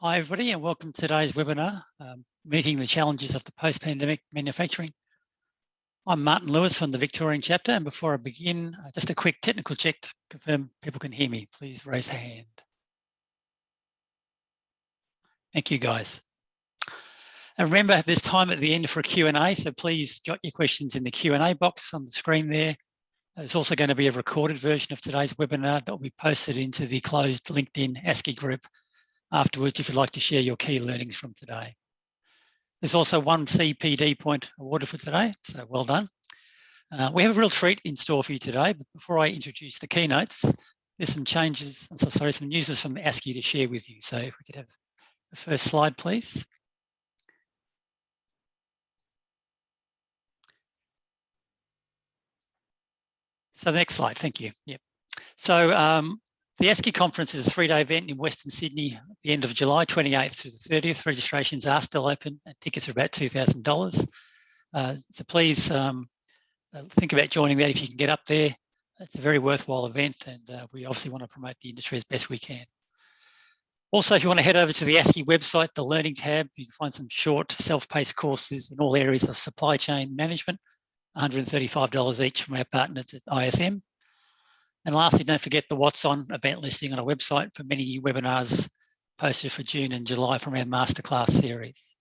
Hi everybody and welcome to today's webinar, Meeting the Challenges of the Post-Pandemic Manufacturing. I'm Martin Lewis from the Victorian Chapter, and before I begin, just a quick technical check to confirm people can hear me. Please raise a hand. Thank you guys. And remember, there's time at the end for a Q&A, so please jot your questions in the Q&A box on the screen there. There's also going to be a recorded version of today's webinar that will be posted into the closed LinkedIn ASCI group afterwards if you'd like to share your key learnings from today. There's also one CPD point awarded for today, so well done. We have a real treat in store for you today, but before I introduce the keynotes, there's some changes, some news from ASCI to share with you. So if we could have the first slide, please. So the next slide, thank you. Yep. So the ASCI conference is a 3-day event in Western Sydney at the end of July 28th through the 30th. Registrations are still open and tickets are about $2,000. So please think about joining that if you can get up there. It's a very worthwhile event and we obviously want to promote the industry as best we can. Also, if you want to head over to the ASCI website, the Learning tab, you can find some short self-paced courses in all areas of supply chain management, $135 each from our partners at ISM. And lastly, don't forget the What's On event listing on our website for many new webinars posted for June and July from our masterclass series.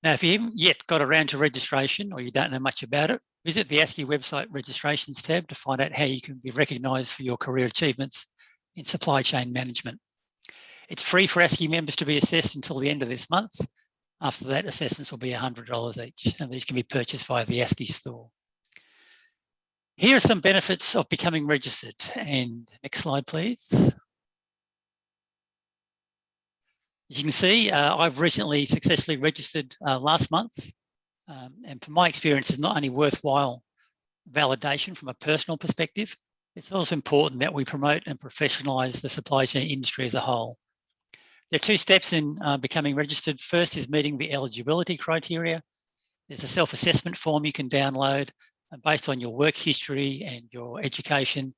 Now, if you haven't yet got around to registration or you don't know much about it, visit the ASCI website registrations tab to find out how you can be recognised for your career achievements in supply chain management. It's free for ASCI members to be assessed until the end of this month. After that, assessments will be $100 each, and these can be purchased via the ASCI store. Here are some benefits of becoming registered. And next slide, please. As you can see, I've recently successfully registered last month. And from my experience, it's not only worthwhile validation from a personal perspective, it's also important that we promote and professionalise the supply chain industry as a whole. There are 2 steps in becoming registered. First is meeting the eligibility criteria. There's a self-assessment form you can download. And based on your work history and your education,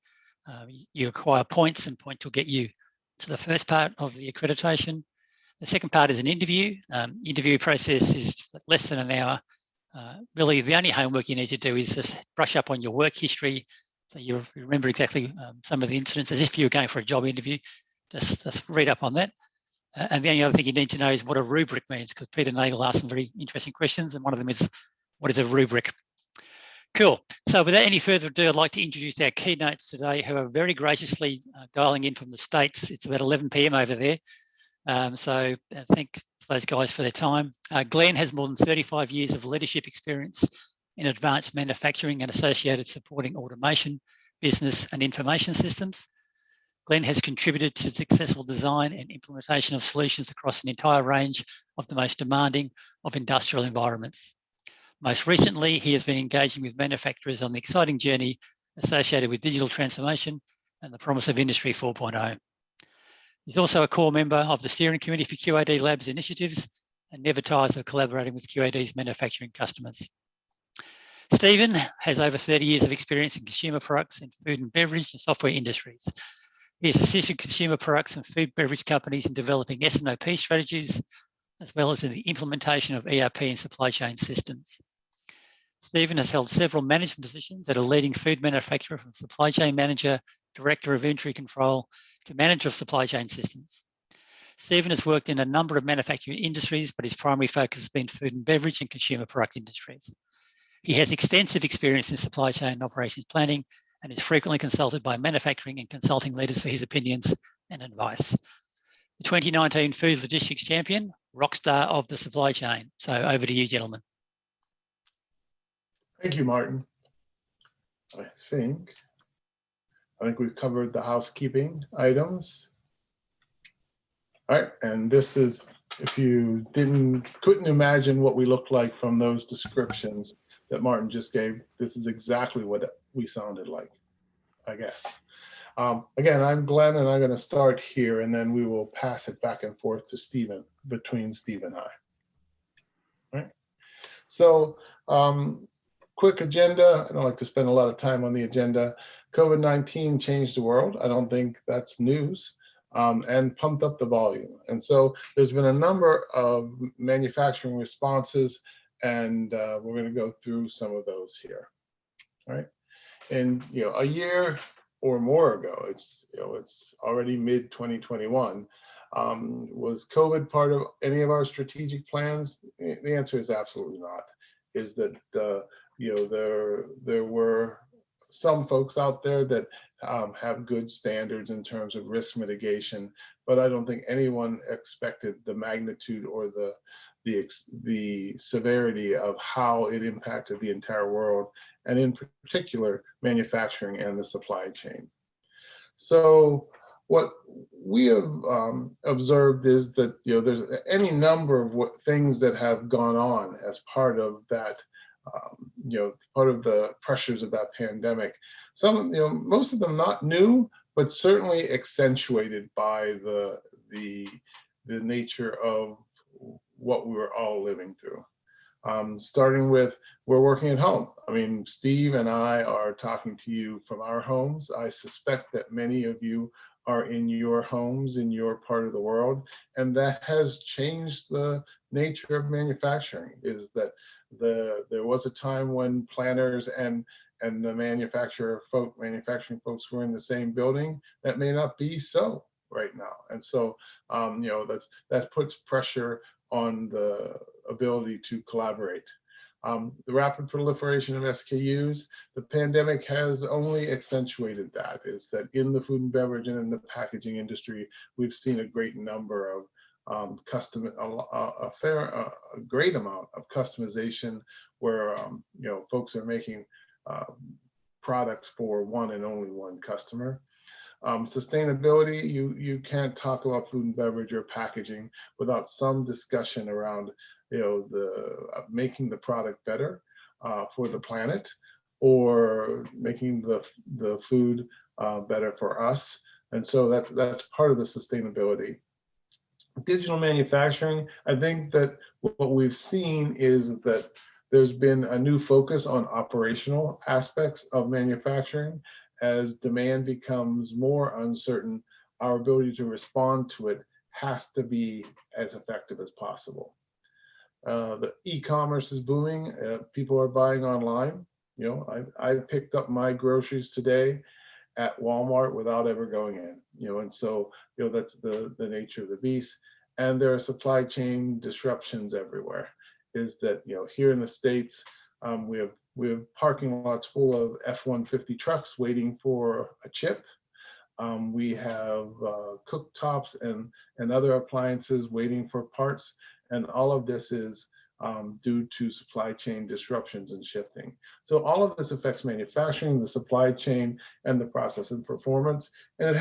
you acquire points, and points will get you to the first part of the accreditation. The second part is an interview. Interview process is less than an hour. Really, the only homework you need to do is just brush up on your work history, so you remember exactly some of the incidents as if you were going for a job interview. Just read up on that. And the only other thing you need to know is what a rubric means, because Peter Nagel asked some very interesting questions, and one of them is, what is a rubric? Cool. So without any further ado, I'd like to introduce our keynotes today, who are very graciously dialing in from the States. It's about 11 p.m. over there. So thank those guys for their time. Gelnn has more than 35 years of leadership experience in advanced manufacturing and associated supporting automation, business and information systems. Gelnn has contributed to successful design and implementation of solutions across an entire range of the most demanding of industrial environments. Most recently, he has been engaging with manufacturers on the exciting journey associated with digital transformation and the promise of Industry 4.0. He's also a core member of the Steering Committee for QAD Labs initiatives and never tires of collaborating with QAD's manufacturing customers. Stephen has over 30 years of experience in consumer products in food and beverage and software industries. He has assisted consumer products and food beverage companies in developing S&OP strategies, as well as in the implementation of ERP and supply chain systems. Stephen has held several management positions at a leading food manufacturer, from supply chain manager, director of inventory control, to manager of supply chain systems. Stephen has worked in a number of manufacturing industries, but his primary focus has been food and beverage and consumer product industries. He has extensive experience in supply chain and operations planning and is frequently consulted by manufacturing and consulting leaders for his opinions and advice. The 2019 Food Logistics Champion, rockstar of the supply chain. So over to you, gentlemen. Thank you, Martin. I think we've covered the housekeeping items. All right, and this is, if you couldn't imagine what we looked like from those descriptions that Martin just gave, this is exactly what we sounded like, I guess. Again, I'm Glenn, and I'm going to start here, and then we will pass it back and forth to Stephen, between Steve and I. All right. So, quick agenda. I don't like to spend a lot of time on the agenda. COVID-19 changed the world. I don't think that's news. and pumped up the volume. And so there's been a number of manufacturing responses, and we're going to go through some of those here. All right. And a year or more ago, it's already mid 2021. Was COVID part of any of our strategic plans? The answer is absolutely not. Is that there were some folks out there that have good standards in terms of risk mitigation, but I don't think anyone expected the magnitude or the severity of how it impacted the entire world, and in particular manufacturing and the supply chain. So what we have observed is that there's any number of things that have gone on as part of that, part of the pressures of that pandemic. Some, most of them not new, but certainly accentuated by the nature of what we were all living through. Starting with, we're working at home. I mean, Steve and I are talking to you from our homes. I suspect that many of you are in your homes in your part of the world, and that has changed the nature of manufacturing. Is that there was a time when planners and the manufacturing folks were in the same building. That may not be so right now, and so that puts pressure on the ability to collaborate. The rapid proliferation of SKUs, the pandemic has only accentuated that. Is that in the food and beverage and in the packaging industry, we've seen a great number of a great amount of customization, where folks are making products for one and only one customer. Sustainability, you can't talk about food and beverage or packaging without some discussion around making the product better for the planet, or making the food better for us. And so that's part of the sustainability. Digital manufacturing, I think that what we've seen is that there's been a new focus on operational aspects of manufacturing. As demand becomes more uncertain, our ability to respond to it has to be as effective as possible. The e-commerce is booming. People are buying online. I picked up my groceries today at Walmart without ever going in. And so that's the nature of the beast. And there are supply chain disruptions everywhere. Is that here in the States, we have parking lots full of F-150 trucks waiting for a chip. We have cooktops and other appliances waiting for parts, and all of this is due to supply chain disruptions and shifting. So all of this affects manufacturing, the supply chain, and the process and performance, and it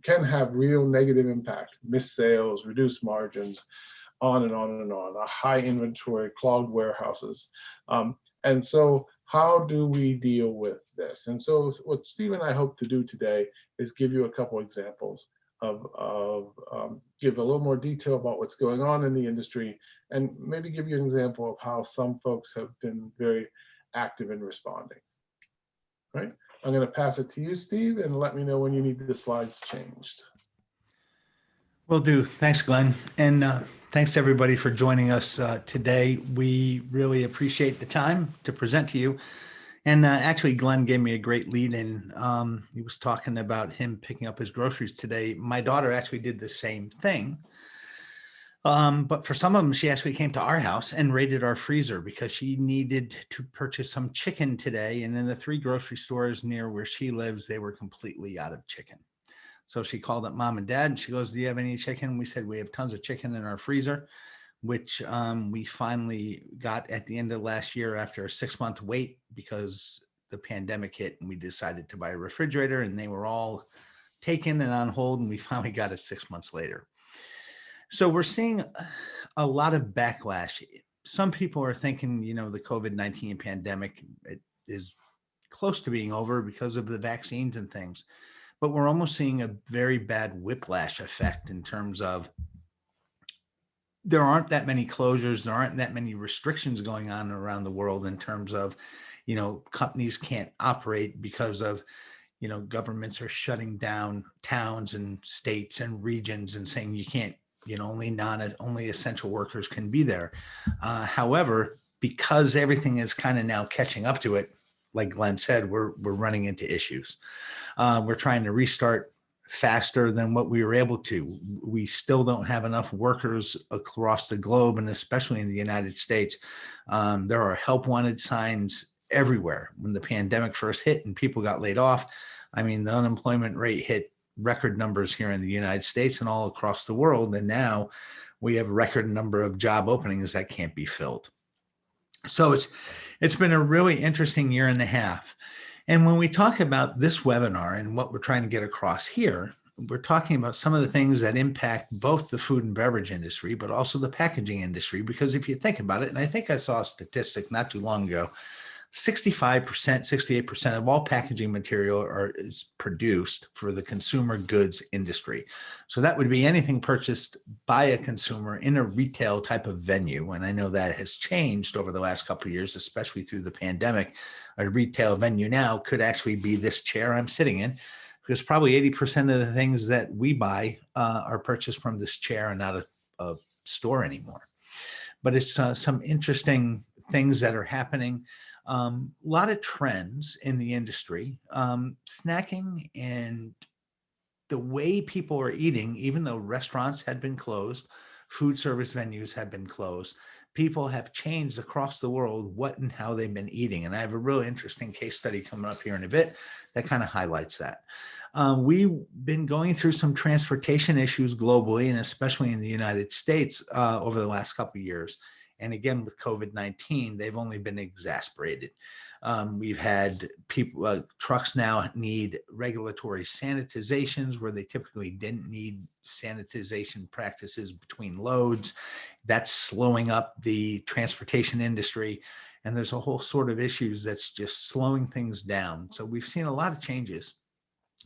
can have real negative impact: missed sales, reduced margins, on and on and on, a high inventory, clogged warehouses. And so how do we deal with this? And so what Steve and I hope to do today is give you a couple examples of give a little more detail about what's going on in the industry, and maybe give you an example of how some folks have been very active in responding. All right, I'm going to pass it to you, Steve, and let me know when you need the slides changed. Will do. Thanks, Glenn. And thanks to everybody for joining us today. We really appreciate the time to present to you. And actually, Glenn gave me a great lead in. He was talking about him picking up his groceries today. My daughter actually did the same thing. But for some of them, she actually came to our house and raided our freezer because she needed to purchase some chicken today. And in the 3 grocery stores near where she lives, they were completely out of chicken. So she called up Mom and Dad, and she goes, "Do you have any chicken?" We said, "We have tons of chicken in our freezer," which we finally got at the end of last year after a 6-month wait because the pandemic hit, and we decided to buy a refrigerator, and they were all taken and on hold, and we finally got it 6 months later. So we're seeing a lot of backlash. Some people are thinking, the COVID-19 pandemic is close to being over because of the vaccines and things. But we're almost seeing a very bad whiplash effect in terms of there aren't that many closures, there aren't that many restrictions going on around the world in terms of, companies can't operate because of, governments are shutting down towns and states and regions and saying you can't, only essential workers can be there. However, because everything is kind of now catching up to it, like Glenn said, we're running into issues. We're trying to restart faster than what we were able to. We still don't have enough workers across the globe, and especially in the United States. There are help wanted signs everywhere. When the pandemic first hit and people got laid off, I mean, the unemployment rate hit record numbers here in the United States and all across the world. And now we have a record number of job openings that can't be filled. So it's been a really interesting year and a half. And when we talk about this webinar and what we're trying to get across here, we're talking about some of the things that impact both the food and beverage industry, but also the packaging industry. Because if you think about it, and I think I saw a statistic not too long ago, 65%, 68% of all packaging material is produced for the consumer goods industry. So that would be anything purchased by a consumer in a retail type of venue. And I know that has changed over the last couple of years, especially through the pandemic. A retail venue now could actually be this chair I'm sitting in, because probably 80% of the things that we buy are purchased from this chair and not a store anymore. But it's some interesting things that are happening. A lot of trends in the industry, snacking and the way people are eating, even though restaurants had been closed, food service venues have been closed, people have changed across the world what and how they've been eating. And I have a really interesting case study coming up here in a bit that kind of highlights that. We've been going through some transportation issues globally, and especially in the United States over the last couple of years. And again, with COVID-19, they've only been exacerbated. We've had people, trucks now need regulatory sanitizations where they typically didn't need sanitization practices between loads. That's slowing up the transportation industry. And there's a whole sort of issues that's just slowing things down. So we've seen a lot of changes.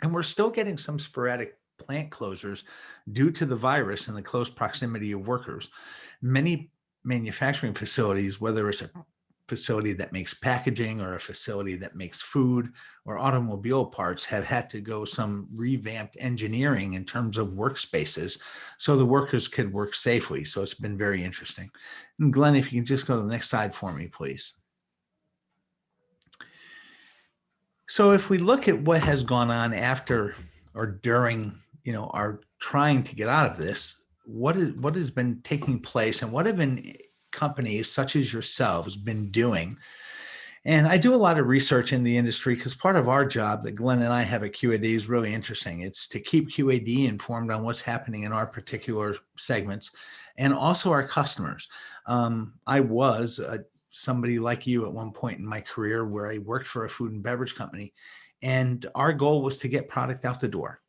And we're still getting some sporadic plant closures due to the virus and the close proximity of workers. Many manufacturing facilities, whether it's a facility that makes packaging or a facility that makes food or automobile parts, have had to go some revamped engineering in terms of workspaces so the workers could work safely. So it's been very interesting. And Glenn, if you can just go to the next slide for me, please. So if we look at what has gone on after or during, our trying to get out of this, what has been taking place and what have been companies such as yourselves been doing? And I do a lot of research in the industry because part of our job that Glenn and I have at QAD is really interesting. It's to keep QAD informed on what's happening in our particular segments and also our customers. I was somebody like you at one point in my career where I worked for a food and beverage company, and our goal was to get product out the door,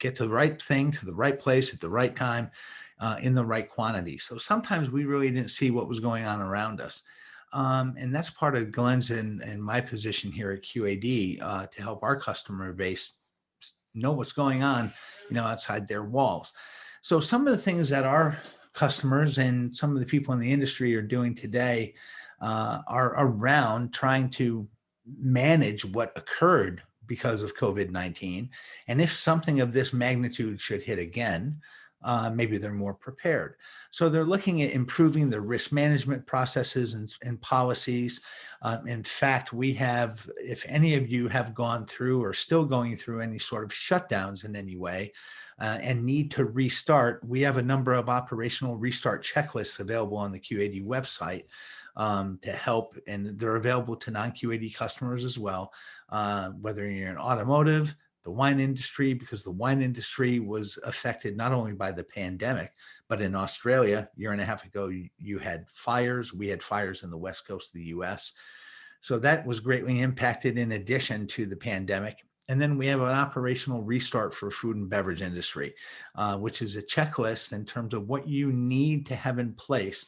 get to the right thing, to the right place at the right time, in the right quantity. So sometimes we really didn't see what was going on around us. And that's part of Glenn's and my position here at QAD to help our customer base know what's going on, outside their walls. So some of the things that our customers and some of the people in the industry are doing today are around trying to manage what occurred because of COVID-19. And if something of this magnitude should hit again, maybe they're more prepared. So they're looking at improving the risk management processes and policies. In fact, we have, if any of you have gone through or still going through any sort of shutdowns in any way and need to restart, we have a number of operational restart checklists available on the QAD website to help, and they're available to non-QAD customers as well, whether you're in automotive, the wine industry, because the wine industry was affected not only by the pandemic, but in Australia, a year and a half ago, you had fires. We had fires in the West Coast of the US. So that was greatly impacted in addition to the pandemic. And then we have an operational restart for food and beverage industry, which is a checklist in terms of what you need to have in place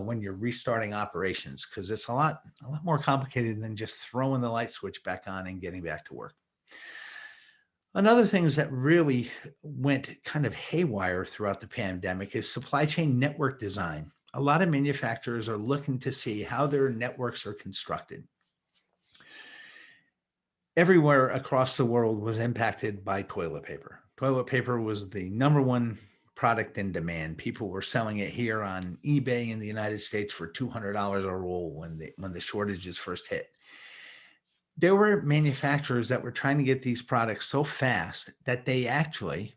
when you're restarting operations, because it's a lot more complicated than just throwing the light switch back on and getting back to work. Another things that really went kind of haywire throughout the pandemic is supply chain network design. A lot of manufacturers are looking to see how their networks are constructed. everywhere across the world was impacted by toilet paper. Toilet paper was the number one product in demand. People were selling it here on eBay in the United States for $200 a roll when the shortages first hit. There were manufacturers that were trying to get these products so fast that they actually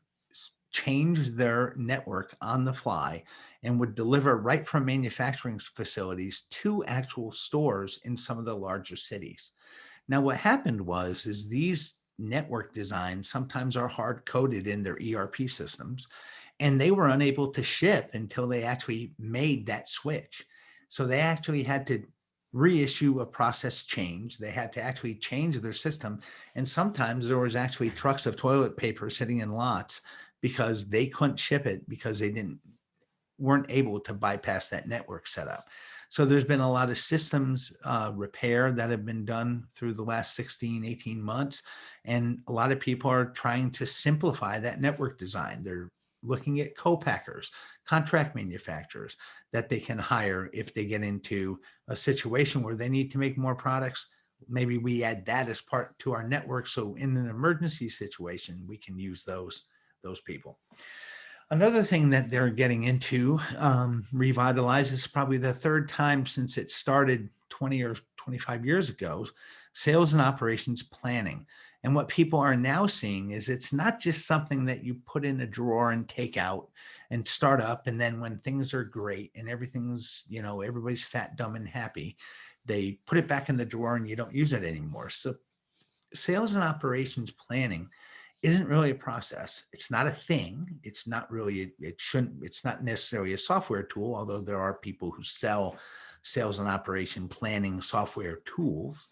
changed their network on the fly and would deliver right from manufacturing facilities to actual stores in some of the larger cities. Now, what happened is these network designs sometimes are hard coded in their ERP systems, and they were unable to ship until they actually made that switch. So they actually had to reissue a process change. They had to actually change their system. And sometimes there was actually trucks of toilet paper sitting in lots because they couldn't ship it because they weren't able to bypass that network setup. So there's been a lot of systems repair that have been done through the last 16, 18 months. And a lot of people are trying to simplify that network design. They're looking at co-packers, contract manufacturers that they can hire if they get into a situation where they need to make more products. Maybe we add that as part to our network. So in an emergency situation, we can use those people. Another thing that they're getting into, Revitalize, is probably the third time since it started 20 or 25 years ago, sales and operations planning. And what people are now seeing is it's not just something that you put in a drawer and take out and start up. And then when things are great and everything's, everybody's fat, dumb, and happy, they put it back in the drawer and you don't use it anymore. So sales and operations planning isn't really a process. It's not a thing. It's not really, it's not necessarily a software tool, although there are people who sell sales and operation planning software tools.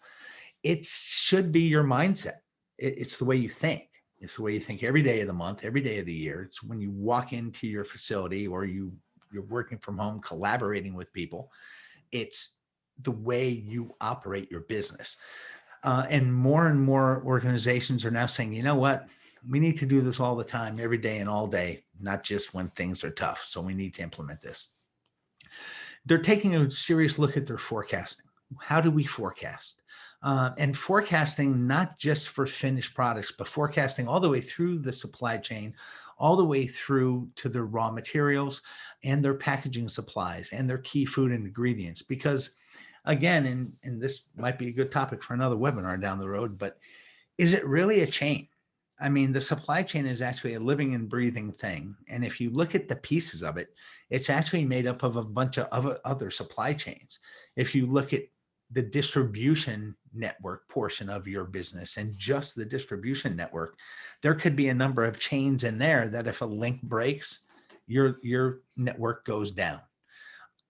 It should be your mindset. It's the way you think. It's the way you think every day of the month, every day of the year. It's when you walk into your facility or you're working from home, collaborating with people. It's the way you operate your business. And more organizations are now saying, you know what? We need to do this all the time, every day and all day, not just when things are tough. So we need to implement this. They're taking a serious look at their forecasting. How do we forecast? And forecasting, not just for finished products, but forecasting all the way through the supply chain, all the way through to their raw materials and their packaging supplies and their key food and ingredients. Because again, and this might be a good topic for another webinar down the road, but is it really a chain? I mean, the supply chain is actually a living and breathing thing. And if you look at the pieces of it, it's actually made up of a bunch of other supply chains. If you look at the distribution network portion of your business and just the distribution network, there could be a number of chains in there that if a link breaks, your network goes down.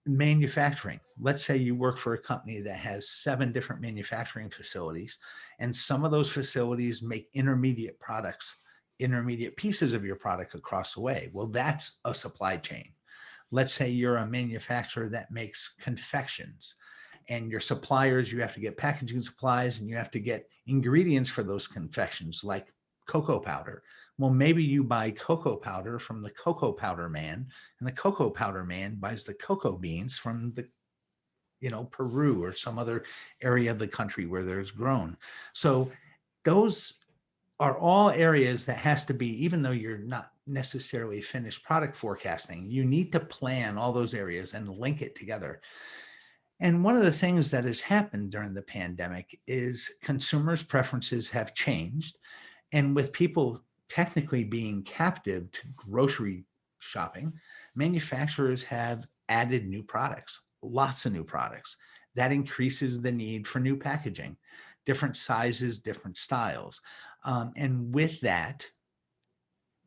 Manufacturing. Let's say you work for a company that has 7 different manufacturing facilities, and some of those facilities make intermediate products, intermediate pieces of your product across the way. Well, that's a supply chain. Let's say you're a manufacturer that makes confections, and your suppliers, you have to get packaging supplies and you have to get ingredients for those confections like cocoa powder. Well, maybe you buy cocoa powder from the cocoa powder man, and the cocoa powder man buys the cocoa beans from the, Peru or some other area of the country where there's grown. So those are all areas that has to be, even though you're not necessarily finished product forecasting, you need to plan all those areas and link it together. And one of the things that has happened during the pandemic is consumers' preferences have changed. And with people technically being captive to grocery shopping, manufacturers have added new products, lots of new products. That increases the need for new packaging, different sizes, different styles. And with that,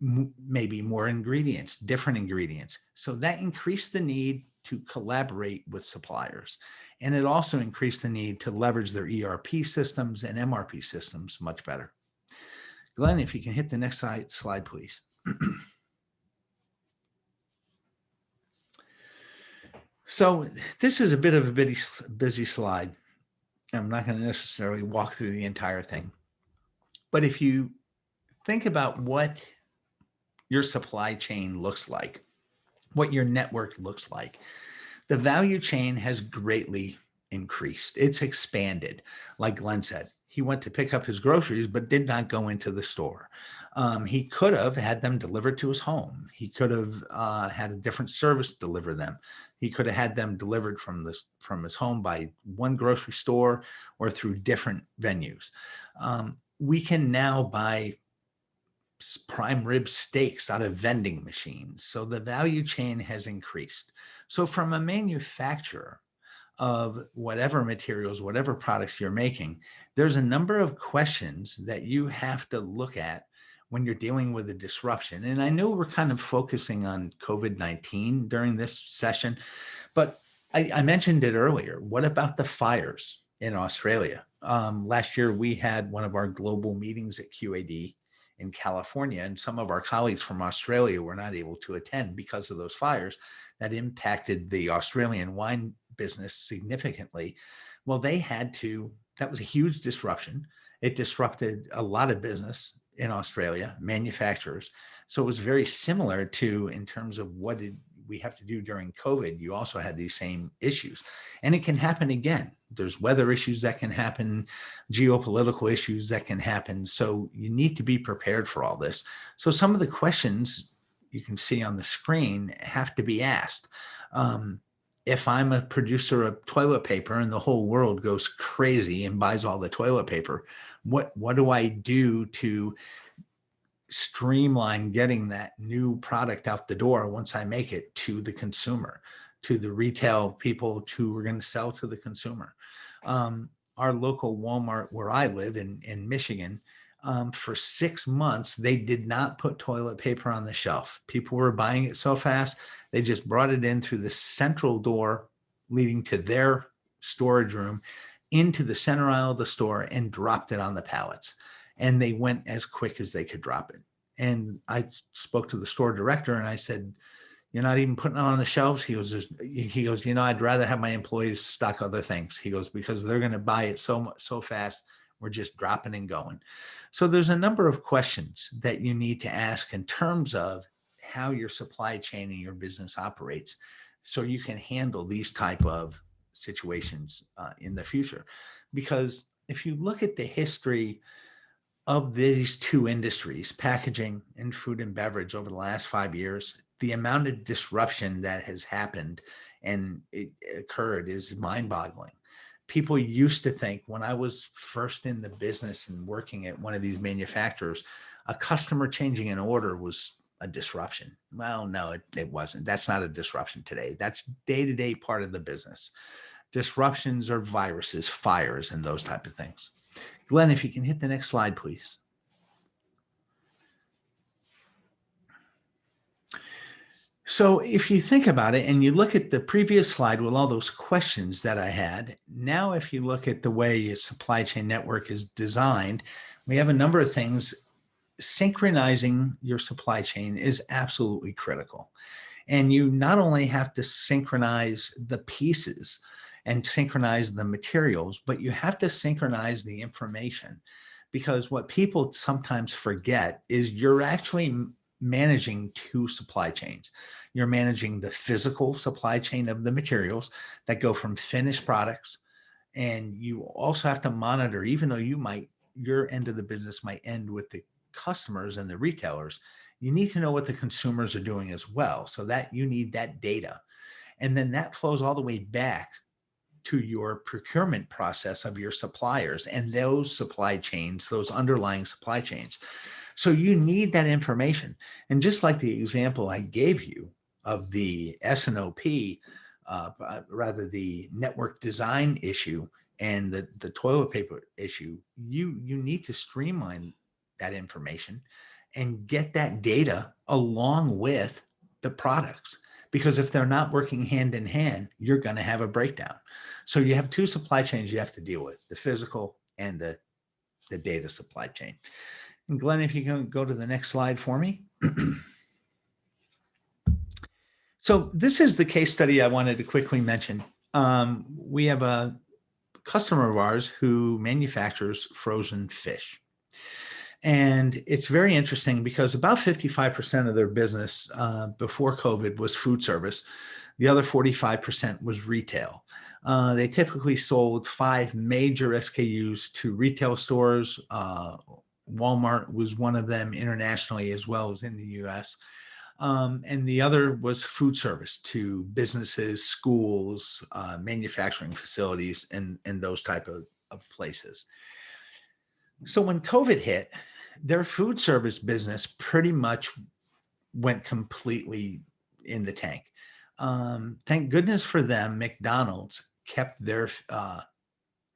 maybe more ingredients, different ingredients. So that increased the need to collaborate with suppliers. And it also increased the need to leverage their ERP systems and MRP systems much better. Glenn, if you can hit the next slide, please. So this is a bit of a busy slide. I'm not going to necessarily walk through the entire thing. But if you think about what your supply chain looks like, what your network looks like, the value chain has greatly increased. It's expanded. Like Glenn said, he went to pick up his groceries, but did not go into the store. He could have had them delivered to his home. He could have had a different service deliver them. He could have had them delivered from his home by one grocery store or through different venues. We can now buy prime rib steaks out of vending machines. So the value chain has increased. So from a manufacturer of whatever materials, whatever products you're making, there's a number of questions that you have to look at when you're dealing with a disruption. And I know we're kind of focusing on COVID-19 during this session, but I mentioned it earlier. What about the fires in Australia? Last year, we had one of our global meetings at QAD in California, and some of our colleagues from Australia were not able to attend because of those fires that impacted the Australian wine business significantly. Well, that was a huge disruption. It disrupted a lot of business in Australia, manufacturers. So it was very similar to, in terms of what did we have to do during COVID, you also had these same issues. And it can happen again. There's weather issues that can happen, geopolitical issues that can happen. So you need to be prepared for all this. So some of the questions you can see on the screen have to be asked. If I'm a producer of toilet paper and the whole world goes crazy and buys all the toilet paper, what do I do to streamline getting that new product out the door once I make it to the consumer, to the retail people who are going to sell to the consumer? Our local Walmart where I live in Michigan, for 6 months, they did not put toilet paper on the shelf. People were buying it so fast, they just brought it in through the central door leading to their storage room into the center aisle of the store and dropped it on the pallets. And they went as quick as they could drop it. And I spoke to the store director and I said, "You're not even putting it on the shelves?" He goes, "I'd rather have my employees stock other things." He goes, "Because they're going to buy it so fast, we're just dropping and going." So there's a number of questions that you need to ask in terms of how your supply chain and your business operates, so you can handle these type of situations in the future. Because if you look at the history of these two industries, packaging and food and beverage, over the last 5 years, the amount of disruption that has happened and it occurred is mind-boggling. People used to think, when I was first in the business and working at one of these manufacturers, a customer changing an order was a disruption. Well, no, it wasn't. That's not a disruption today. That's day-to-day part of the business. Disruptions are viruses, fires, and those type of things. Glenn, if you can hit the next slide, please. So if you think about it and you look at the previous slide with all those questions that I had, now if you look at the way your supply chain network is designed, we have a number of things. Synchronizing your supply chain is absolutely critical. And you not only have to synchronize the pieces and synchronize the materials, but you have to synchronize the information, because what people sometimes forget is you're actually managing two supply chains. You're managing the physical supply chain of the materials that go from finished products. And you also have to monitor, even though your end of the business might end with the customers and the retailers, you need to know what the consumers are doing as well. So that you need that data. And then that flows all the way back to your procurement process of your suppliers and those supply chains, those underlying supply chains. So you need that information. And just like the example I gave you of the S&OP, rather the network design issue and the toilet paper issue, you need to streamline that information and get that data along with the products. Because if they're not working hand in hand, you're going to have a breakdown. So you have two supply chains you have to deal with, the physical and the data supply chain. And Glenn, if you can go to the next slide for me. So this is the case study I wanted to quickly mention. We have a customer of ours who manufactures frozen fish. And it's very interesting because about 55% of their business before COVID was food service. The other 45% was retail. They typically sold 5 major SKUs to retail stores. Walmart was one of them internationally as well as in the US. And the other was food service to businesses, schools, manufacturing facilities, and those type of places. So when COVID hit, their food service business pretty much went completely in the tank. Thank goodness for them, McDonald's kept their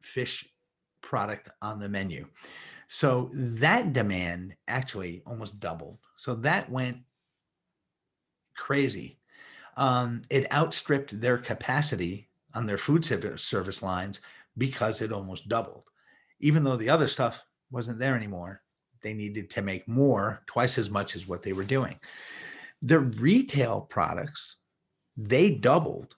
fish product on the menu. So that demand actually almost doubled. So that went crazy. It outstripped their capacity on their food service lines because it almost doubled. Even though the other stuff wasn't there anymore, they needed to make more, twice as much as what they were doing. Their retail products, they doubled,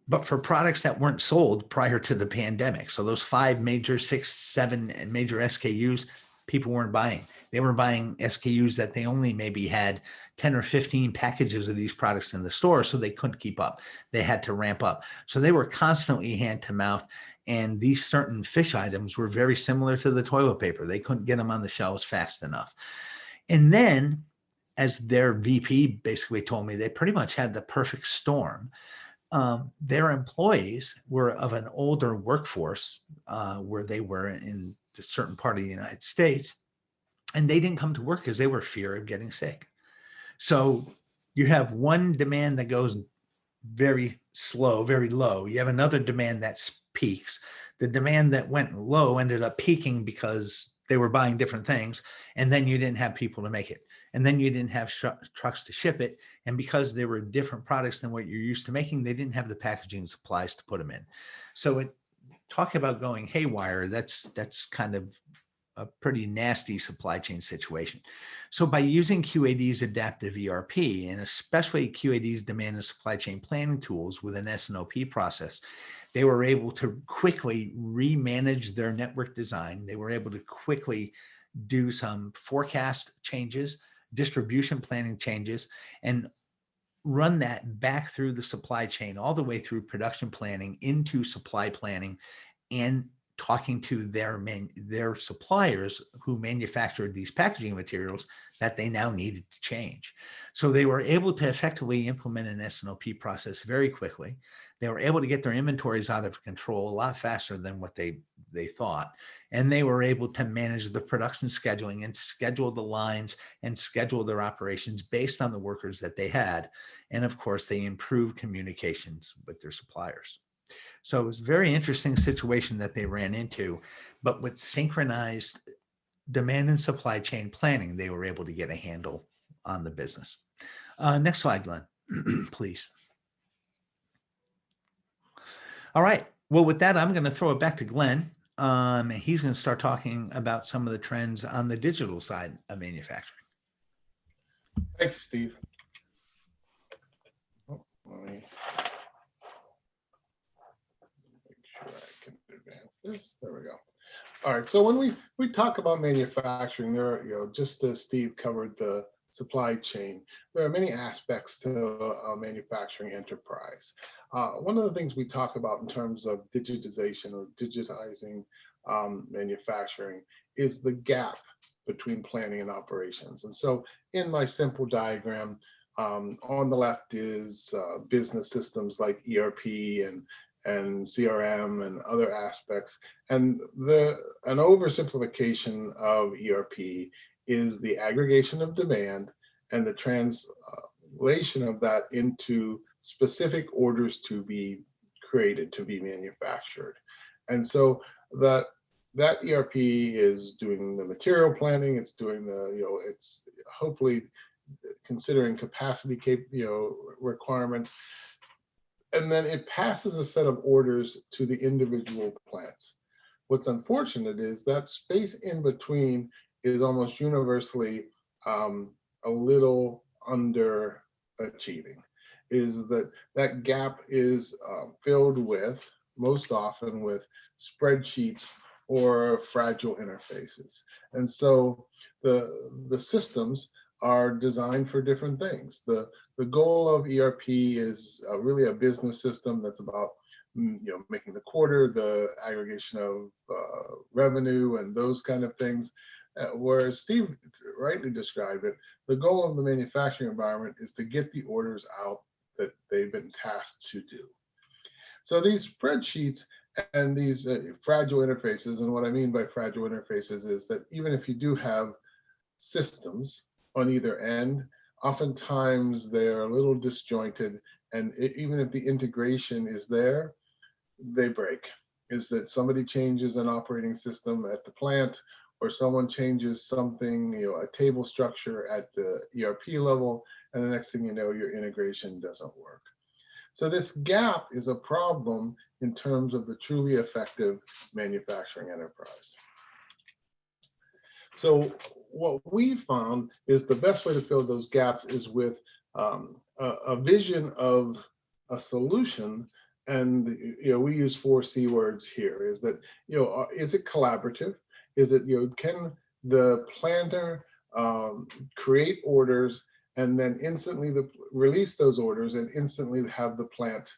but for products that weren't sold prior to the pandemic. So those 5 major, 6, 7 major SKUs, people weren't buying. They were buying SKUs that they only maybe had 10 or 15 packages of these products in the store, so they couldn't keep up. They had to ramp up. So they were constantly hand to mouth. And these certain fish items were very similar to the toilet paper. They couldn't get them on the shelves fast enough. And then, as their VP basically told me, they pretty much had the perfect storm. Their employees were of an older workforce where they were in a certain part of the United States, and they didn't come to work because they were fear of getting sick. So you have one demand that goes very slow, very low. You have another demand that peaks. The demand that went low ended up peaking because they were buying different things, and then you didn't have people to make it. And then you didn't have trucks to ship it. And because they were different products than what you're used to making, they didn't have the packaging supplies to put them in. So talking about going haywire, that's kind of a pretty nasty supply chain situation. So by using QAD's adaptive ERP, and especially QAD's demand and supply chain planning tools with an S&OP process, they were able to quickly remanage their network design. They were able to quickly do some forecast changes, distribution planning changes, and run that back through the supply chain, all the way through production planning into supply planning, and talking to their suppliers who manufactured these packaging materials that they now needed to change. So they were able to effectively implement an S&OP process very quickly. They were able to get their inventories out of control a lot faster than what they thought. And they were able to manage the production scheduling and schedule the lines and schedule their operations based on the workers that they had. And of course, they improved communications with their suppliers. So it was a very interesting situation that they ran into, but with synchronized demand and supply chain planning, they were able to get a handle on the business. Next slide, Glenn, please. All right. Well, with that, I'm going to throw it back to Glenn. And he's going to start talking about some of the trends on the digital side of manufacturing. Thanks, Steve. Oh, let me make sure I can advance this. There we go. All right. So when we talk about manufacturing, there are, just as Steve covered the supply chain, there are many aspects to a manufacturing enterprise. One of the things we talk about in terms of digitization or digitizing manufacturing is the gap between planning and operations. And so in my simple diagram, on the left is business systems like ERP and CRM and other aspects. And an oversimplification of ERP is the aggregation of demand and the translation of that into specific orders to be created, to be manufactured. And so that ERP is doing the material planning, it's doing the, it's hopefully considering capacity requirements. And then it passes a set of orders to the individual plants. What's unfortunate is that space in between is almost universally a little underachieving. Is that gap is filled with, most often with, spreadsheets or fragile interfaces. And so the systems are designed for different things. The goal of ERP is really a business system that's about making the quarter, the aggregation of revenue and those kind of things. Whereas Steve rightly described it, the goal of the manufacturing environment is to get the orders out that they've been tasked to do. So these spreadsheets and these fragile interfaces, and what I mean by fragile interfaces is that even if you do have systems on either end, oftentimes they're a little disjointed, and even if the integration is there, they break. Is that somebody changes an operating system at the plant, or someone changes something, a table structure at the ERP level, and the next thing you know, your integration doesn't work. So this gap is a problem in terms of the truly effective manufacturing enterprise. So what we found is the best way to fill those gaps is with a vision of a solution. And we use 4 C words here. Is that is it collaborative? Is it can the planner create orders and then instantly release those orders and instantly have the plant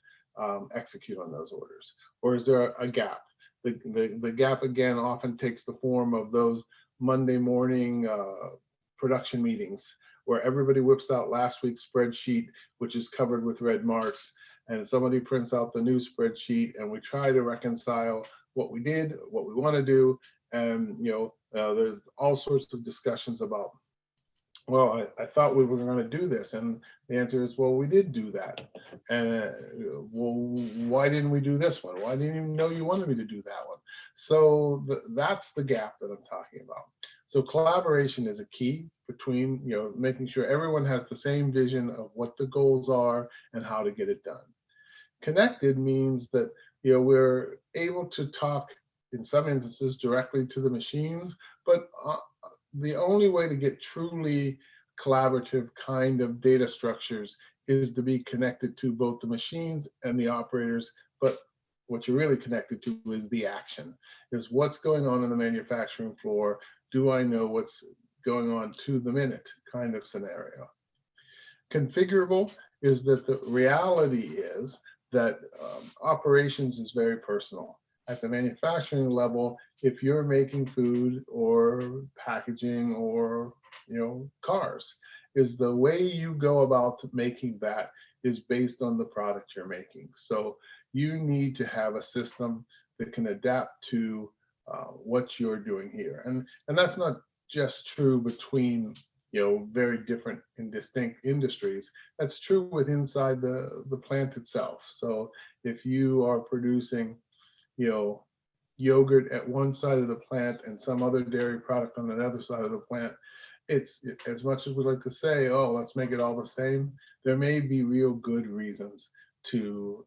execute on those orders? Or is there a gap? The gap again often takes the form of those Monday morning production meetings where everybody whips out last week's spreadsheet, which is covered with red marks, and somebody prints out the new spreadsheet, and we try to reconcile what we did, what we want to do, and there's all sorts of discussions about, well, I thought we were going to do this, and the answer is, well, we did do that, and well, why didn't we do this one? Well, I didn't even know you wanted me to do that one. So that's the gap that I'm talking about. So collaboration is a key between making sure everyone has the same vision of what the goals are and how to get it done. Connected means that we're able to talk in some instances directly to the machines, but the only way to get truly collaborative kind of data structures is to be connected to both the machines and the operators. But what you're really connected to is the action, is what's going on in the manufacturing floor. Do I know what's going on to the minute kind of scenario? Configurable is that the reality is that operations is very personal. At the manufacturing level, if you're making food or packaging or cars, is the way you go about making that is based on the product you're making. So you need to have a system that can adapt to what you're doing here, and that's not just true between very different and distinct industries. That's true with inside the plant itself. So if you are producing yogurt at one side of the plant and some other dairy product on another side of the plant, it's as much as we like to say, oh, let's make it all the same, there may be real good reasons to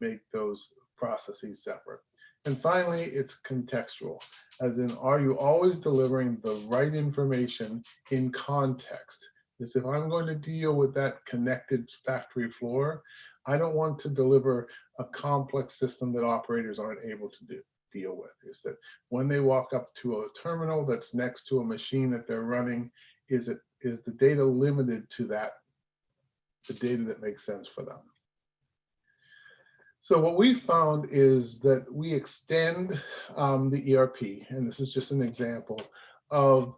make those processes separate. And finally, it's contextual, as in, are you always delivering the right information in context? Because if I'm going to deal with that connected factory floor, I don't want to deliver a complex system that operators aren't able to deal with. Is that when they walk up to a terminal that's next to a machine that they're running, is the data limited to the data that makes sense for them? So what we found is that we extend the ERP, and this is just an example of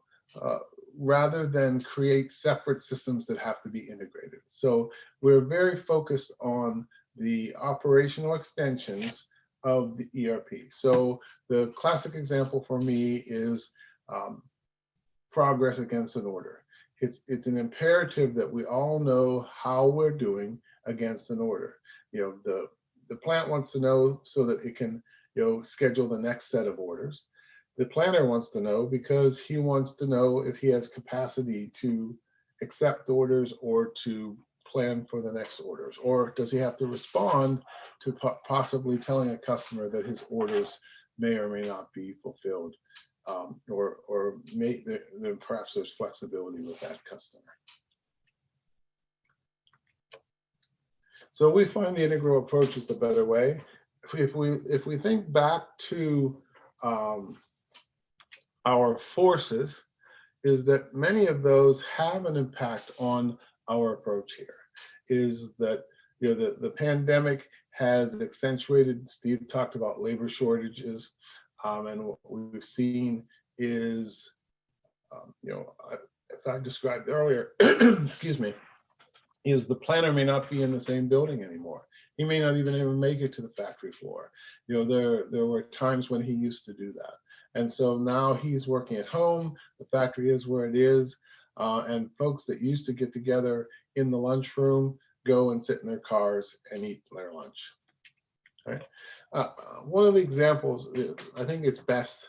rather than create separate systems that have to be integrated. So we're very focused on the operational extensions of the ERP. So the classic example for me is progress against an order. It's an imperative that we all know how we're doing against an order. The plant wants to know so that it can schedule the next set of orders. The planner wants to know because he wants to know if he has capacity to accept orders or to plan for the next orders, or does he have to respond to possibly telling a customer that his orders may or may not be fulfilled, or perhaps there's flexibility with that customer. So we find the integral approach is the better way. If we think back to our forces, is that many of those have an impact on our approach here. Is that the pandemic has accentuated. Steve talked about labor shortages, and what we've seen is, as I described earlier, excuse me, is the planner may not be in the same building anymore. He may not even make it to the factory floor. There were times when he used to do that. And so now he's working at home, the factory is where it is, and folks that used to get together in the lunchroom go and sit in their cars and eat their lunch. Right? One of the examples, I think it's best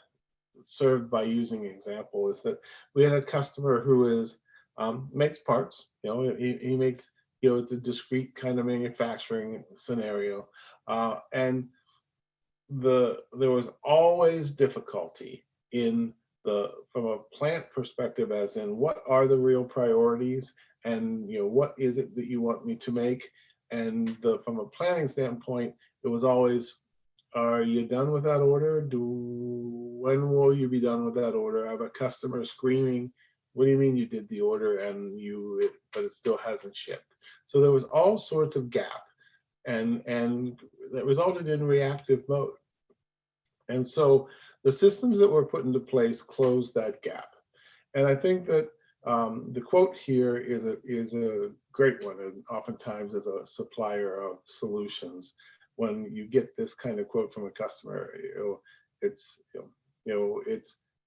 served by using example, is that we had a customer who makes parts. He makes, it's a discrete kind of manufacturing scenario, and there was always difficulty from a plant perspective, as in what are the real priorities, and what is it that you want me to make, and from a planning standpoint, it was always, are you done with that order? When will you be done with that order? I have a customer screaming, what do you mean you did the order but it still hasn't shipped? So there was all sorts of gap, and that resulted in reactive mode. And so the systems that were put into place closed that gap. And I think that the quote here is a great one, and oftentimes as a supplier of solutions, when you get this kind of quote from a customer, it's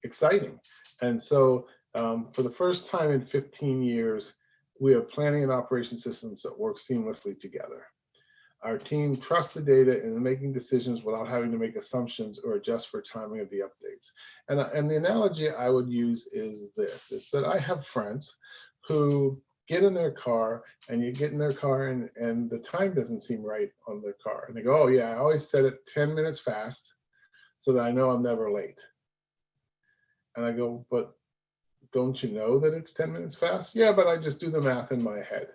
exciting. And so for the first time in 15 years, we have planning and operation systems that work seamlessly together. Our team trusts the data in making decisions without having to make assumptions or adjust for timing of the updates. And the analogy I would use is this, is that I have friends who get in their car, and you get in their car and the time doesn't seem right on their car. And they go, oh yeah, I always set it 10 minutes fast so that I know I'm never late. And I go, but don't you know that it's 10 minutes fast? Yeah, but I just do the math in my head.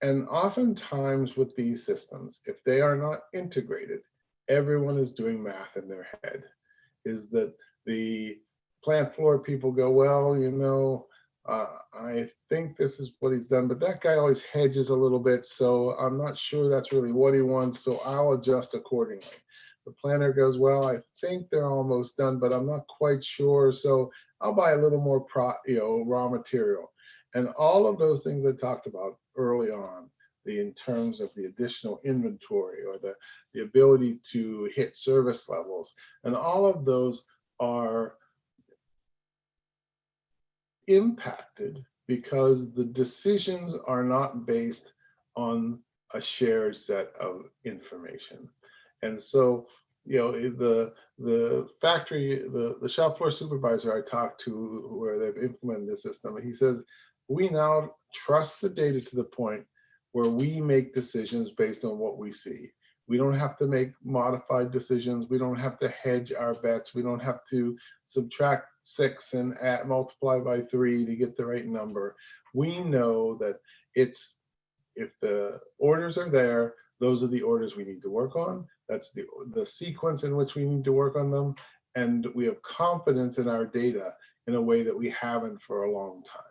And oftentimes with these systems, if they are not integrated, everyone is doing math in their head. Is that the plant floor people go, well, I think this is what he's done, but that guy always hedges a little bit, so I'm not sure that's really what he wants, so I'll adjust accordingly. The planner goes, well, I think they're almost done, but I'm not quite sure, so I'll buy a little more raw material. And all of those things I talked about early on, in terms of the additional inventory or the ability to hit service levels, and all of those are impacted because the decisions are not based on a shared set of information. And so, the factory, the shop floor supervisor I talked to where they've implemented this system, he says, we now trust the data to the point where we make decisions based on what we see. We don't have to make modified decisions. We don't have to hedge our bets. We don't have to subtract 6 and multiply by 3 to get the right number. We know that if the orders are there, those are the orders we need to work on. That's the sequence in which we need to work on them. And we have confidence in our data in a way that we haven't for a long time.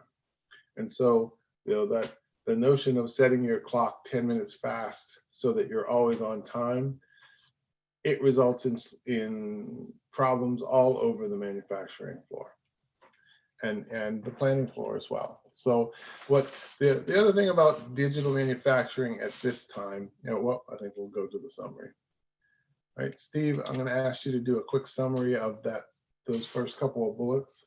And so, that the notion of setting your clock 10 minutes fast so that you're always on time, it results in problems all over the manufacturing floor and the planning floor as well. So the other thing about digital manufacturing at this time, I think we'll go to the summary. All right, Steve, I'm going to ask you to do a quick summary of those first couple of bullets.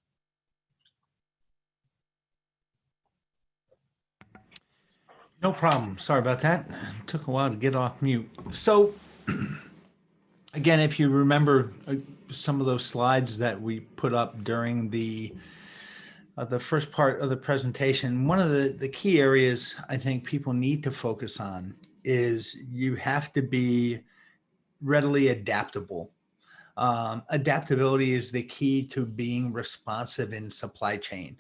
No problem. Sorry about that. It took a while to get off mute. So again, if you remember some of those slides that we put up during the first part of the presentation, one of the key areas I think people need to focus on is you have to be readily adaptable. Adaptability is the key to being responsive in supply chain.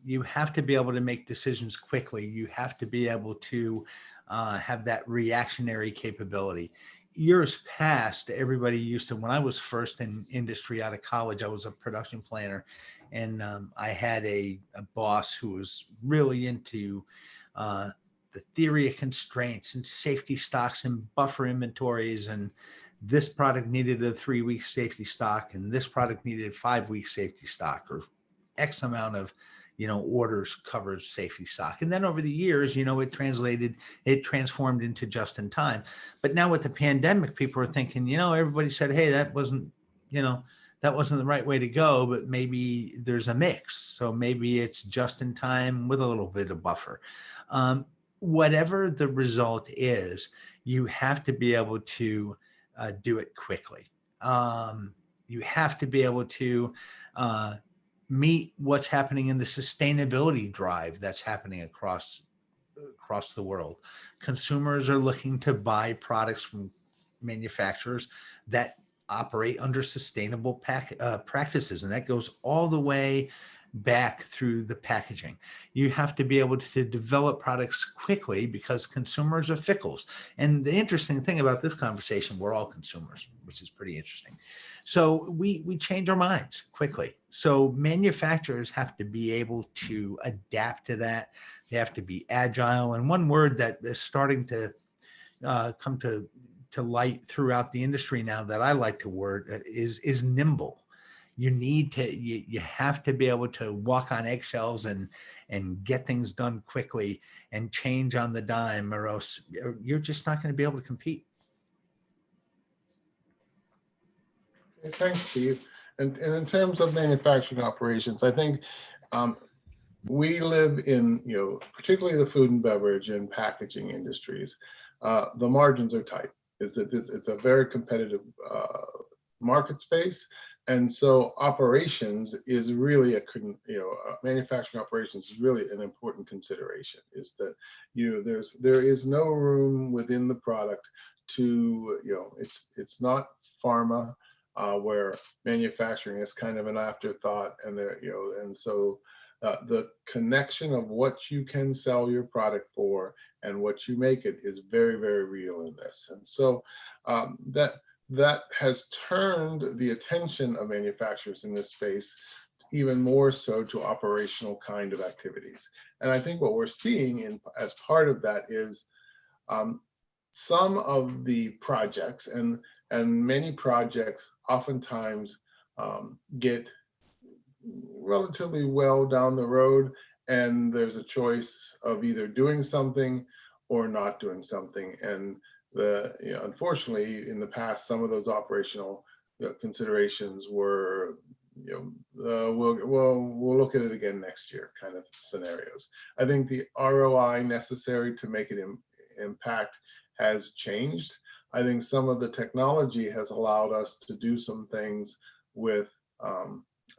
You have to be able to make decisions quickly. You have to be able to have that reactionary capability. Years past, everybody used to, when I was first in industry out of college, I was a production planner, and I had a boss who was really into the theory of constraints and safety stocks and buffer inventories, and this product needed a 3-week safety stock and this product needed 5-week safety stock, or X amount of, orders covers safety stock. And then over the years, it transformed into just in time. But now with the pandemic, people are thinking, everybody said, hey, that wasn't the right way to go, but maybe there's a mix. So maybe it's just in time with a little bit of buffer. Whatever the result is, you have to be able to do it quickly. You have to be able to meet what's happening in the sustainability drive that's happening across the world. Consumers are looking to buy products from manufacturers that operate under sustainable practices, and that goes all the way back through the packaging. You have to be able to develop products quickly because consumers are fickles. And the interesting thing about this conversation, we're all consumers, which is pretty interesting. So we change our minds quickly. So manufacturers have to be able to adapt to that. They have to be agile. And one word that is starting to come to light throughout the industry now that I like to word is nimble. You have to be able to walk on eggshells and get things done quickly and change on the dime, or else you're just not going to be able to compete. Thanks, Steve. And in terms of manufacturing operations, I think we live in, particularly the food and beverage and packaging industries. The margins are tight. It's a very competitive market space. And so operations is really manufacturing operations is really an important consideration, is that, there is no room within the product to, it's not pharma where manufacturing is kind of an afterthought, and so the connection of what you can sell your product for and what you make it is very, very real in this. And so that has turned the attention of manufacturers in this space even more so to operational kind of activities. And I think what we're seeing as part of that is some of the projects and many projects oftentimes get relatively well down the road, and there's a choice of either doing something or not doing something. And unfortunately, in the past, some of those operational considerations were, we'll look at it again next year kind of scenarios. I think the ROI necessary to make it impact has changed. I think some of the technology has allowed us to do some things with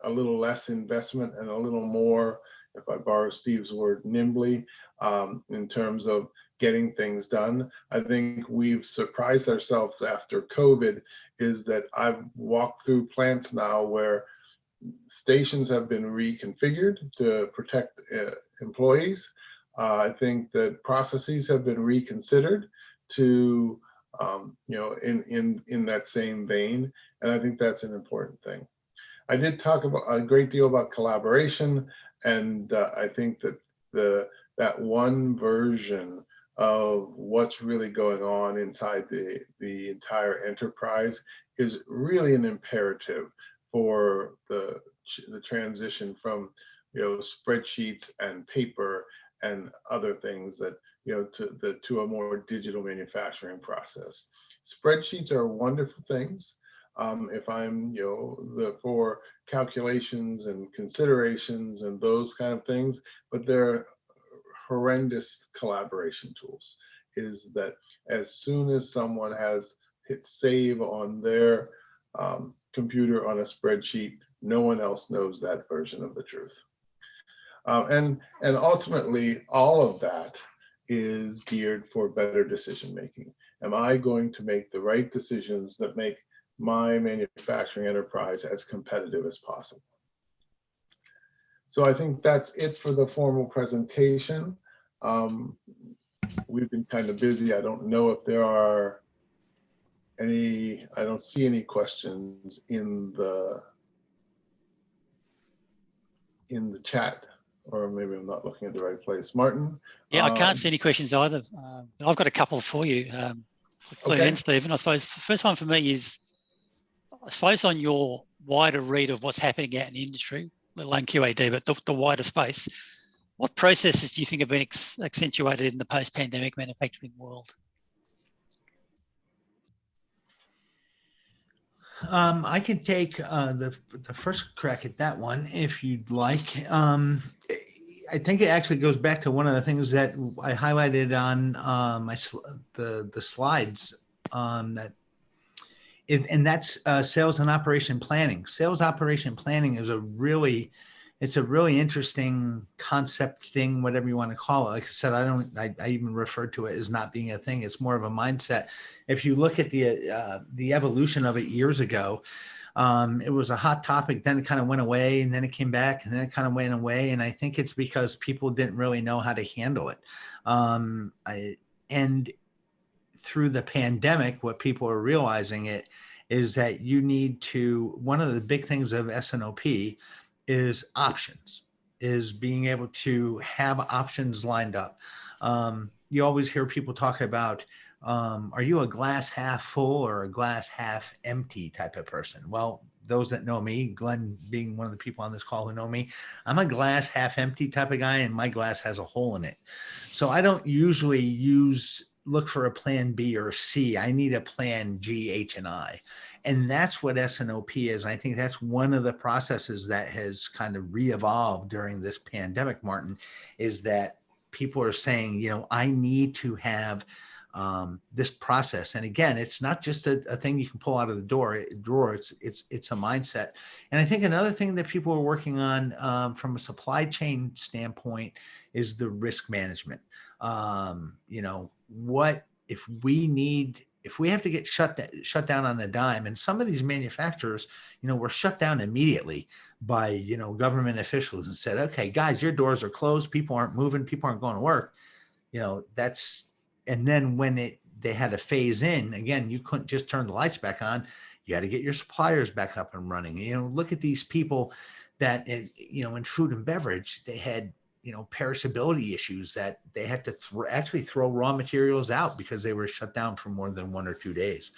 a little less investment and a little more, if I borrow Steve's word, nimbly, in terms of getting things done. I think we've surprised ourselves after COVID, is that I've walked through plants now where stations have been reconfigured to protect employees. I think that processes have been reconsidered to, in that same vein. And I think that's an important thing. I did talk about a great deal about collaboration, and I think that that one version of what's really going on inside the entire enterprise is really an imperative for the transition from spreadsheets and paper and other things that to a more digital manufacturing process. Spreadsheets are wonderful things. If I'm for calculations and considerations and those kind of things, but they're horrendous collaboration tools. Is that as soon as someone has hit save on their computer on a spreadsheet, no one else knows that version of the truth. And ultimately, all of that is geared for better decision making. Am I going to make the right decisions that make my manufacturing enterprise as competitive as possible? So I think that's it for the formal presentation. We've been kind of busy. I don't know if there are any, I don't see any questions in the chat or maybe I'm not looking at the right place. Martin? Yeah, I can't see any questions either. I've got a couple for you, Glenn Okay. and Stephen. I suppose the first one for me is, I suppose on your wider read of what's happening out in the industry, let alone QAD, but the wider space, what processes do you think have been accentuated in the post-pandemic manufacturing world? I can take the first crack at that one if you'd like. I think it actually goes back to one of the things that I highlighted on the slides, and that's sales and operation planning. Sales operation planning is it's a really interesting concept thing, whatever you want to call it. Like I said, I even refer to it as not being a thing. It's more of a mindset. If you look at the evolution of it years ago, it was a hot topic, then it kind of went away, and then it came back, and then it kind of went away. And I think it's because people didn't really know how to handle it. And through the pandemic, what people are realizing is that you need to, one of the big things of S&OP is options, is being able to have options lined up. You always hear people talk about, are you a glass half full or a glass half empty type of person? Well, those that know me, Glenn being one of the people on this call who know me, I'm a glass half empty type of guy, and my glass has a hole in it. So I don't usually look for a plan B or C. I need a plan G, H, and I. And that's what S&OP is. I think that's one of the processes that has kind of re-evolved during this pandemic, Martin, is that people are saying, I need to have this process. And again, it's not just a thing you can pull out of the drawer. It's a mindset. And I think another thing that people are working on from a supply chain standpoint is the risk management. What if we have to get shut down on a dime, and some of these manufacturers, were shut down immediately by, government officials and said, okay, guys, your doors are closed. People aren't moving. People aren't going to work. And then when they had to phase in again, you couldn't just turn the lights back on. You had to get your suppliers back up and running. Look at these people that, in food and beverage, they had, perishability issues that they had to actually throw raw materials out because they were shut down for more than 1 or 2 days.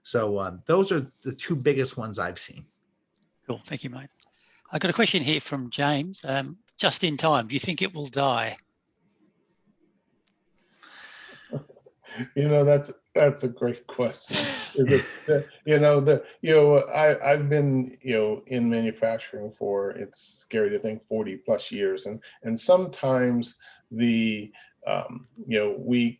So those are the two biggest ones I've seen. Cool. Thank you, mate. I got a question here from James. Just in time, do you think it will die? That's a great question. I've been, in manufacturing for, it's scary to think, 40 plus years. And sometimes we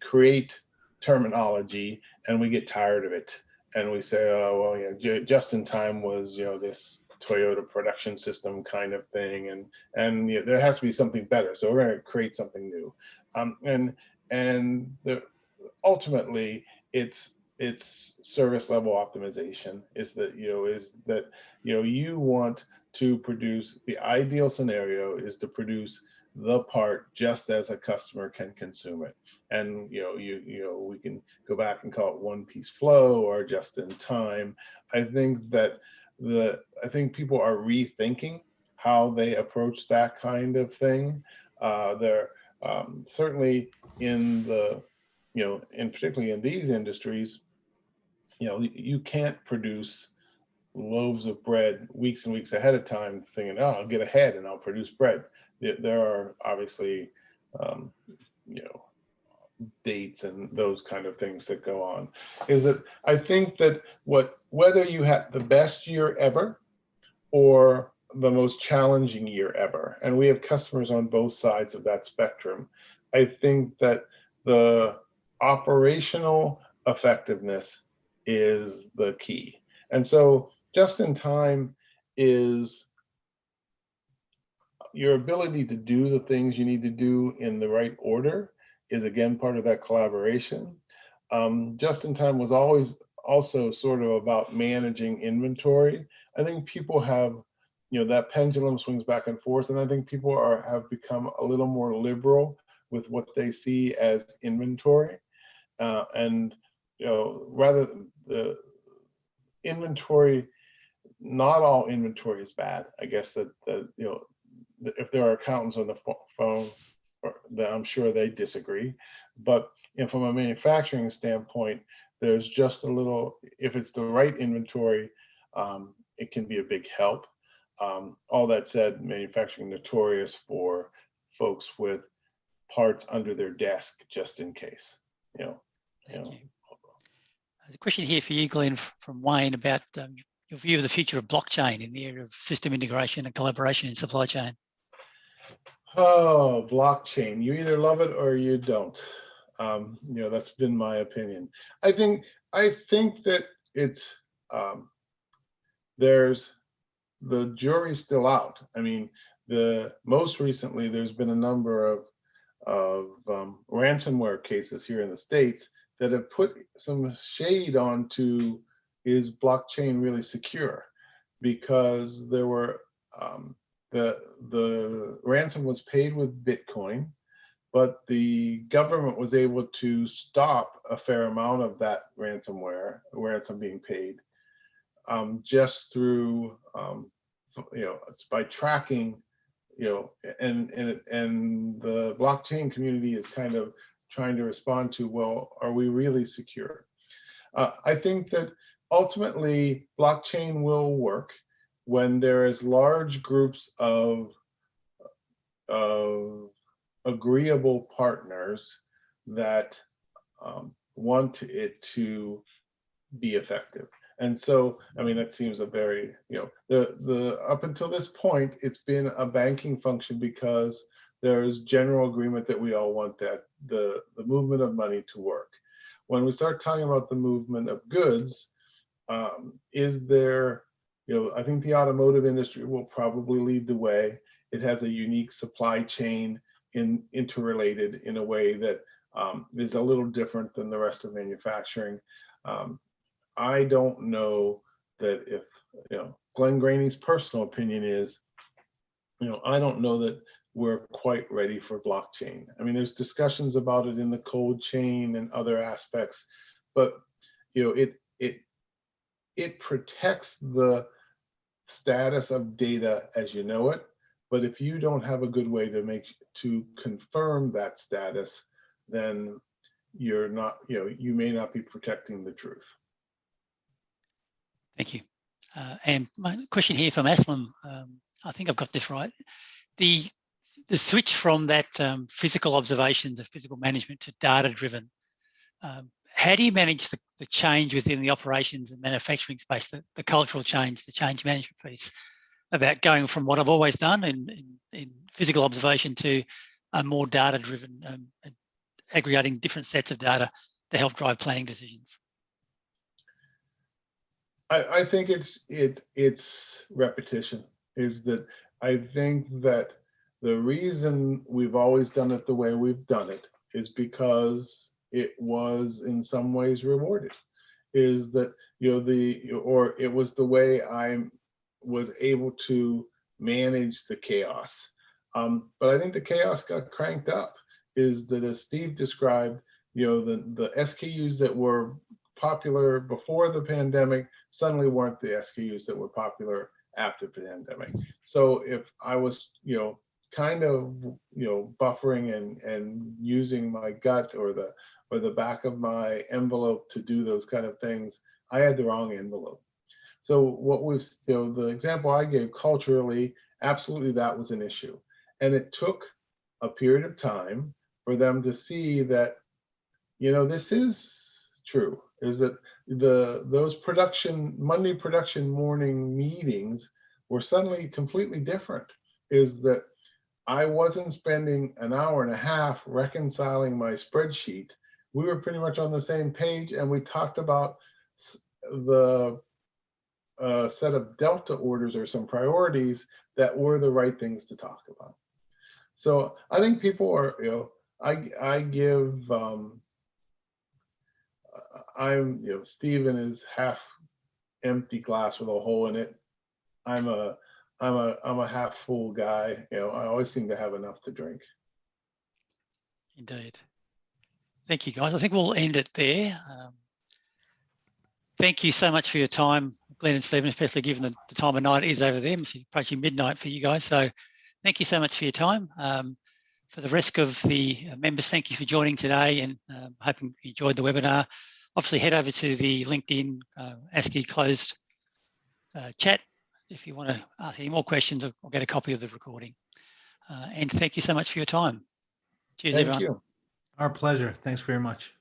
create terminology and we get tired of it. And we say, oh, well, just in time was, this Toyota production system kind of thing. And there has to be something better. So we're going to create something new. Ultimately, it's service level optimization. Is that you want to produce, the ideal scenario is to produce the part just as a customer can consume it. And we can go back and call it one piece flow or just in time. I think people are rethinking how they approach that kind of thing. They're certainly in the and particularly in these industries, you can't produce loaves of bread weeks and weeks ahead of time thinking, oh, I'll get ahead and I'll produce bread. There are obviously, dates and those kind of things that go on. Is that I think that whether you have the best year ever or the most challenging year ever, and we have customers on both sides of that spectrum, I think that the operational effectiveness is the key. And so just in time is your ability to do the things you need to do in the right order is again part of that collaboration. Just in time was always also sort of about managing inventory. I think people have, that pendulum swings back and forth, and I think people have become a little more liberal with what they see as inventory. And rather the inventory, not all inventory is bad. I guess that if there are accountants on the phone, then I'm sure they disagree. But from a manufacturing standpoint, there's just a little, if it's the right inventory, it can be a big help. All that said, manufacturing notorious for folks with parts under their desk just in case. Thank you. There's a question here for you, Glenn, from Wayne about your view of the future of blockchain in the area of system integration and collaboration in supply chain. Oh, blockchain. You either love it or you don't. That's been my opinion. I think that it's there's the jury's still out. I mean, most recently there's been a number of ransomware cases here in the States that have put some shade onto, is blockchain really secure? Because there were the ransom was paid with Bitcoin, but the government was able to stop a fair amount of that ransom being paid just through it's by tracking, and the blockchain community is kind of trying to respond to, well, are we really secure? I think that ultimately blockchain will work when there is large groups of agreeable partners that want it to be effective. And so, I mean, that seems a very, the up until this point, it's been a banking function because there's general agreement that we all want that the movement of money to work. When we start talking about the movement of goods, is there, I think the automotive industry will probably lead the way. It has a unique supply chain interrelated in a way that is a little different than the rest of manufacturing. I don't know that if, Glenn Graney's personal opinion is, I don't know that we're quite ready for blockchain. I mean, there's discussions about it in the cold chain and other aspects, but it protects the status of data as you know it. But if you don't have a good way to confirm that status, then you're not, you may not be protecting the truth. Thank you. And my question here from Aslam, I think I've got this right. The switch from that physical observations of physical management to data-driven, how do you manage the change within the operations and manufacturing space, the cultural change, the change management piece, about going from what I've always done in physical observation to a more data-driven, aggregating different sets of data to help drive planning decisions? I think it's repetition. Is that I think that the reason we've always done it the way we've done it is because it was in some ways rewarded. Is that it was the way I was able to manage the chaos. But I think the chaos got cranked up. Is that, as Steve described, the SKUs that were popular before the pandemic suddenly weren't the SKUs that were popular after the pandemic. So if I was, kind of, buffering and using my gut or the back of my envelope to do those kind of things, I had the wrong envelope. So what was, the example I gave culturally, absolutely that was an issue. And it took a period of time for them to see that, this is true, is that those Monday production morning meetings were suddenly completely different. Is that I wasn't spending an hour and a half reconciling my spreadsheet. We were pretty much on the same page, and we talked about the set of Delta orders or some priorities that were the right things to talk about. So I think people are, I give, Stephen is half empty glass with a hole in it. I'm a half full guy. I always seem to have enough to drink. Indeed. Thank you, guys. I think we'll end it there. Thank you so much for your time, Glenn and Stephen, especially given the time of night it is over there. It's approaching midnight for you guys. So thank you so much for your time. For the rest of the members, thank you for joining today, and hoping you enjoyed the webinar. Obviously, head over to the LinkedIn ASCI closed chat if you want to ask any more questions or get a copy of the recording. And thank you so much for your time. Cheers, Thank everyone. you. Our pleasure. Thanks very much.